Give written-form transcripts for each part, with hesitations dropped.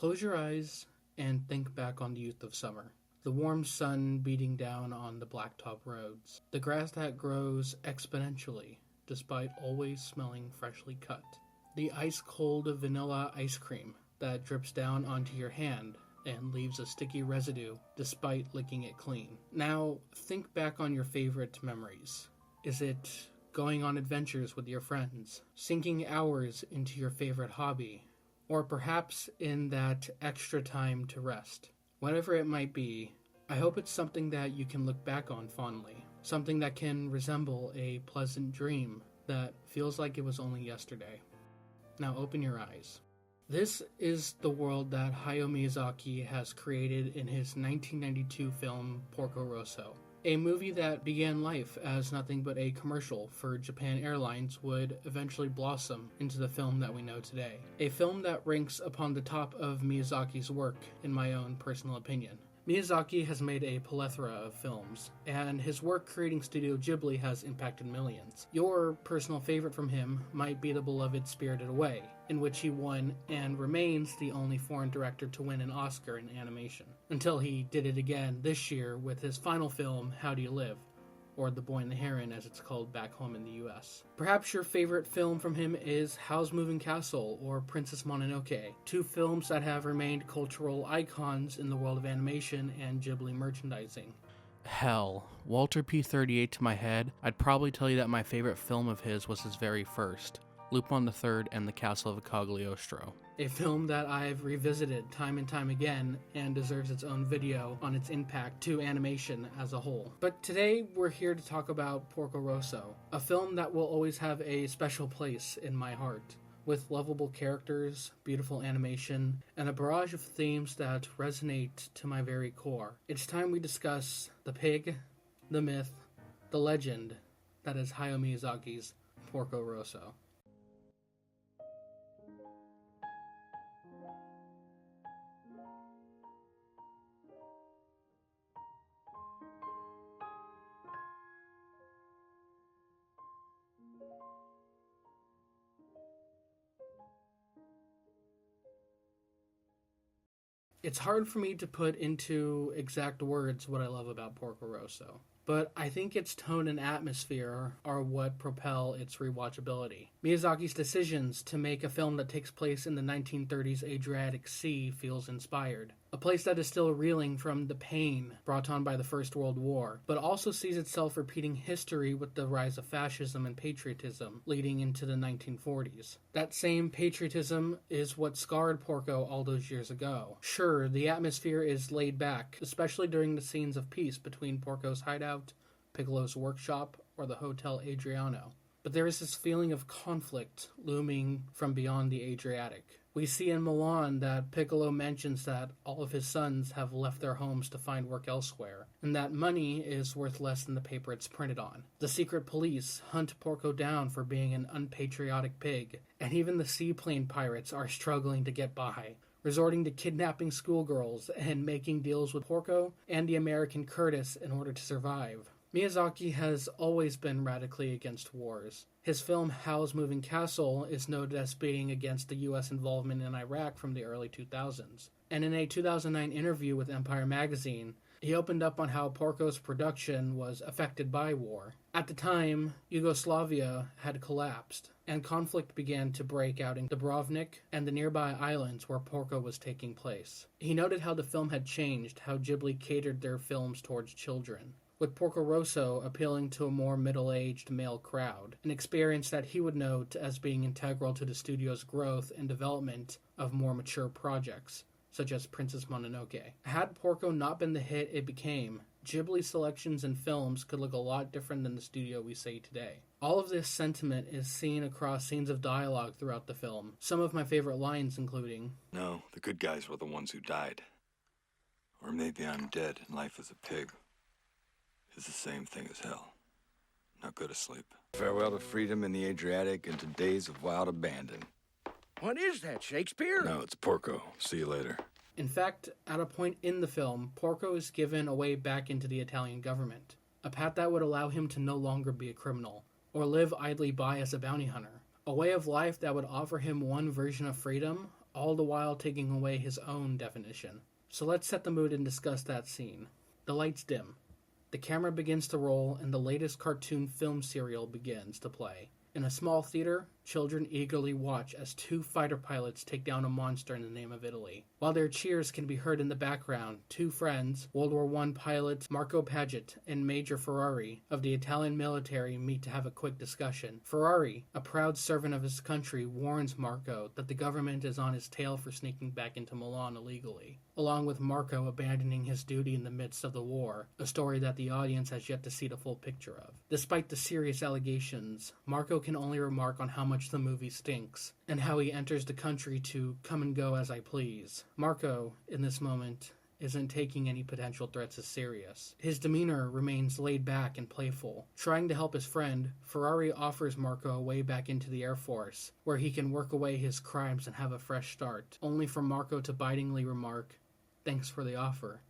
Close your eyes and think back on the youth of summer. The warm sun beating down on the blacktop roads. The grass that grows exponentially, despite always smelling freshly cut. The ice-cold vanilla ice cream that drips down onto your hand and leaves a sticky residue despite licking it clean. Now, think back on your favorite memories. Is it going on adventures with your friends? Sinking hours into your favorite hobby? Or perhaps in that extra time to rest? Whatever it might be, I hope it's something that you can look back on fondly. Something that can resemble a pleasant dream that feels like it was only yesterday. Now open your eyes. This is the world that Hayao Miyazaki has created in his 1992 film Porco Rosso. A movie that began life as nothing but a commercial for Japan Airlines would eventually blossom into the film that we know today. A film that ranks upon the top of Miyazaki's work, in my own personal opinion. Miyazaki has made a plethora of films, and his work creating Studio Ghibli has impacted millions. Your personal favorite from him might be the beloved Spirited Away, in which he won and remains the only foreign director to win an Oscar in animation, until he did it again this year with his final film, How Do You Live? Or The Boy and the Heron as it's called back home in the US. Perhaps your favorite film from him is Howl's Moving Castle or Princess Mononoke, two films that have remained cultural icons in the world of animation and Ghibli merchandising. Hell, Walter P38 to my head, I'd probably tell you that my favorite film of his was his very first, Lupin III and the Castle of Cagliostro. A film that I've revisited time and time again and deserves its own video on its impact to animation as a whole. But today we're here to talk about Porco Rosso, a film that will always have a special place in my heart, with lovable characters, beautiful animation, and a barrage of themes that resonate to my very core. It's time we discuss the pig, the myth, the legend that is Hayao Miyazaki's Porco Rosso. It's hard for me to put into exact words what I love about Porco Rosso, but I think its tone and atmosphere are what propel its rewatchability. Miyazaki's decisions to make a film that takes place in the 1930s Adriatic Sea feels inspired. A place that is still reeling from the pain brought on by the First World War, but also sees itself repeating history with the rise of fascism and patriotism leading into the 1940s. That same patriotism is what scarred Porco all those years ago. Sure, the atmosphere is laid back, especially during the scenes of peace between Porco's hideout, Piccolo's workshop, or the Hotel Adriano. But there is this feeling of conflict looming from beyond the Adriatic. We see in Milan that Piccolo mentions that all of his sons have left their homes to find work elsewhere, and that money is worth less than the paper it's printed on. The secret police hunt Porco down for being an unpatriotic pig, and even the seaplane pirates are struggling to get by, resorting to kidnapping schoolgirls and making deals with Porco and the American Curtis in order to survive. Miyazaki has always been radically against wars. His film Howl's Moving Castle is noted as being against the U.S. involvement in Iraq from the early 2000s. And in a 2009 interview with Empire magazine, he opened up on how Porco's production was affected by war. At the time, Yugoslavia had collapsed, and conflict began to break out in Dubrovnik and the nearby islands where Porco was taking place. He noted how the film had changed how Ghibli catered their films towards children, with Porco Rosso appealing to a more middle-aged male crowd, an experience that he would note as being integral to the studio's growth and development of more mature projects, such as Princess Mononoke. Had Porco not been the hit it became, Ghibli selections and films could look a lot different than the studio we see today. All of this sentiment is seen across scenes of dialogue throughout the film, some of my favorite lines including, "No, the good guys were the ones who died. Or maybe I'm dead and life is a pig. Is the same thing as hell. Not good asleep. Farewell to freedom in the Adriatic and to days of wild abandon." What is that, Shakespeare? No, it's Porco. See you later. In fact, at a point in the film, Porco is given a way back into the Italian government, a path that would allow him to no longer be a criminal, or live idly by as a bounty hunter, a way of life that would offer him one version of freedom all the while taking away his own definition. So let's set the mood and discuss that scene. The lights dim. The camera begins to roll and the latest cartoon film serial begins to play. In a small theater, children eagerly watch as two fighter pilots take down a monster in the name of Italy. While their cheers can be heard in the background, two friends, World War I pilots Marco Paget and Major Ferrari of the Italian military, meet to have a quick discussion. Ferrari, a proud servant of his country, warns Marco that the government is on his tail for sneaking back into Milan illegally, along with Marco abandoning his duty in the midst of the war, a story that the audience has yet to see the full picture of. Despite the serious allegations, Marco can only remark on how much the movie stinks, and how he enters the country to come and go as I please. Marco, in this moment, isn't taking any potential threats as serious. His demeanor remains laid back and playful. Trying to help his friend, Ferrari offers Marco a way back into the Air Force, where he can work away his crimes and have a fresh start, only for Marco to bitingly remark, "Thanks for the offer,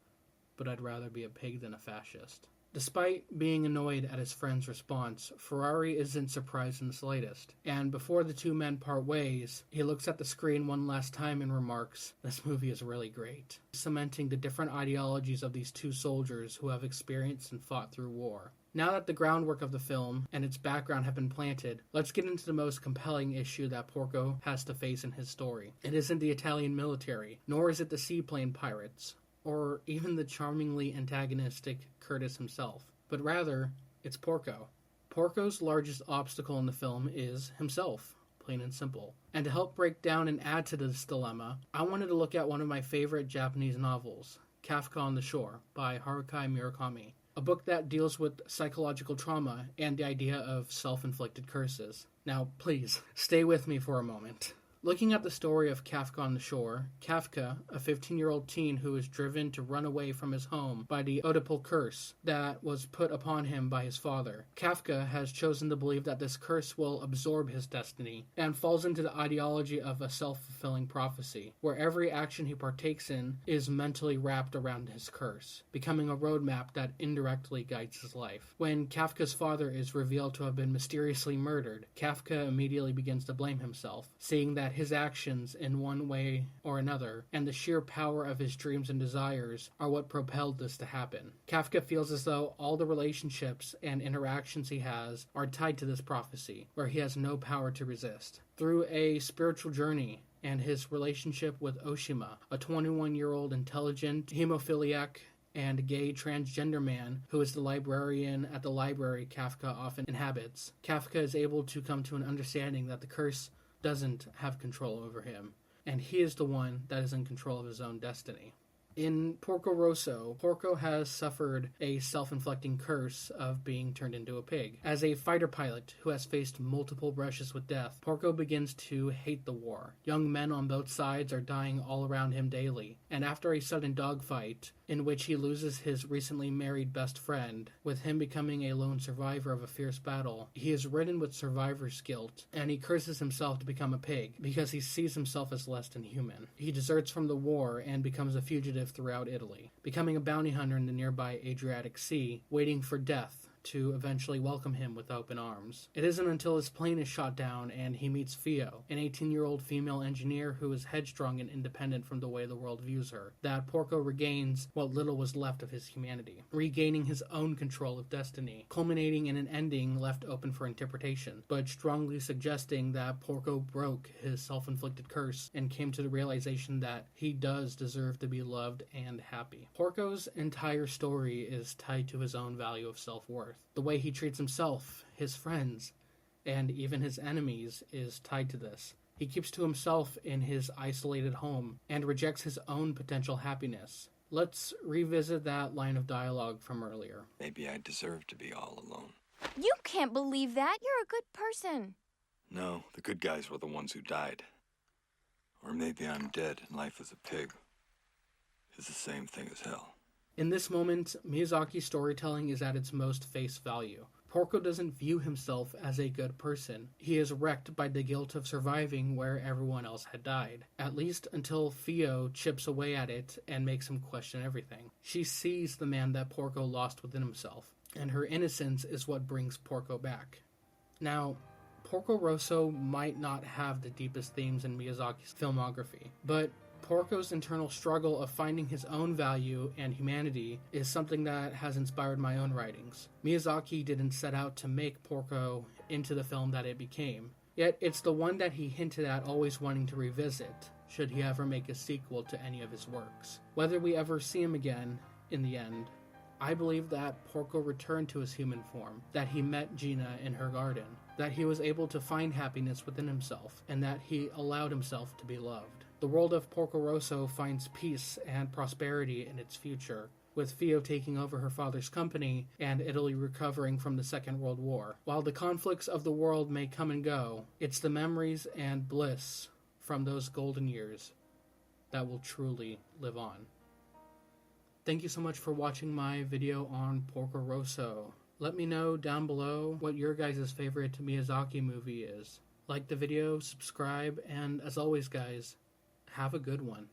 but I'd rather be a pig than a fascist." Despite being annoyed at his friend's response, Ferrari isn't surprised in the slightest, and before the two men part ways, he looks at the screen one last time and remarks, "This movie is really great," cementing the different ideologies of these two soldiers who have experienced and fought through war. Now that the groundwork of the film and its background have been planted, let's get into the most compelling issue that Porco has to face in his story. It isn't the Italian military, nor is it the seaplane pirates, or even the charmingly antagonistic Curtis himself, but rather, it's Porco. Porco's largest obstacle in the film is himself, plain and simple. And to help break down and add to this dilemma, I wanted to look at one of my favorite Japanese novels, Kafka on the Shore, by Haruki Murakami, a book that deals with psychological trauma and the idea of self-inflicted curses. Now, please, stay with me for a moment. Looking at the story of Kafka on the Shore, Kafka, a 15-year-old teen who is driven to run away from his home by the Oedipal curse that was put upon him by his father. Kafka has chosen to believe that this curse will absorb his destiny, and falls into the ideology of a self-fulfilling prophecy, where every action he partakes in is mentally wrapped around his curse, becoming a roadmap that indirectly guides his life. When Kafka's father is revealed to have been mysteriously murdered, Kafka immediately begins to blame himself, seeing that his actions in one way or another, and the sheer power of his dreams and desires, are what propelled this to happen. Kafka feels as though all the relationships and interactions he has are tied to this prophecy, where he has no power to resist. Through a spiritual journey and his relationship with Oshima, a 21-year-old intelligent hemophiliac and gay transgender man who is the librarian at the library Kafka often inhabits, Kafka is able to come to an understanding that the curse doesn't have control over him, and he is the one that is in control of his own destiny. In Porco Rosso, Porco has suffered a self-inflicting curse of being turned into a pig. As a fighter pilot who has faced multiple brushes with death, Porco begins to hate the war. Young men on both sides are dying all around him daily, and after a sudden dogfight, in which he loses his recently married best friend, with him becoming a lone survivor of a fierce battle, he is ridden with survivor's guilt, and he curses himself to become a pig, because he sees himself as less than human. He deserts from the war and becomes a fugitive throughout Italy, becoming a bounty hunter in the nearby Adriatic Sea, waiting for death to eventually welcome him with open arms. It isn't until his plane is shot down and he meets Fio, an 18-year-old female engineer who is headstrong and independent from the way the world views her, that Porco regains what little was left of his humanity, regaining his own control of destiny, culminating in an ending left open for interpretation, but strongly suggesting that Porco broke his self-inflicted curse and came to the realization that he does deserve to be loved and happy. Porco's entire story is tied to his own value of self-worth. The way he treats himself, his friends, and even his enemies is tied to this. He keeps to himself in his isolated home and rejects his own potential happiness. Let's revisit that line of dialogue from earlier. Maybe I deserve to be all alone. You can't believe that. You're a good person. No, the good guys were the ones who died. Or maybe I'm dead and life as a pig is the same thing as hell. In this moment, Miyazaki's storytelling is at its most face value. Porco doesn't view himself as a good person. He is wrecked by the guilt of surviving where everyone else had died, at least until Fio chips away at it and makes him question everything. She sees the man that Porco lost within himself, and her innocence is what brings Porco back. Now, Porco Rosso might not have the deepest themes in Miyazaki's filmography, but Porco's internal struggle of finding his own value and humanity is something that has inspired my own writings. Miyazaki didn't set out to make Porco into the film that it became, yet it's the one that he hinted at always wanting to revisit, should he ever make a sequel to any of his works. Whether we ever see him again, in the end, I believe that Porco returned to his human form, that he met Gina in her garden, that he was able to find happiness within himself, and that he allowed himself to be loved. The world of Porco Rosso finds peace and prosperity in its future, with Fio taking over her father's company and Italy recovering from the Second World War. While the conflicts of the world may come and go, it's the memories and bliss from those golden years that will truly live on. Thank you so much for watching my video on Porco Rosso. Let me know down below what your guys' favorite Miyazaki movie is. Like the video, subscribe, and as always guys, have a good one.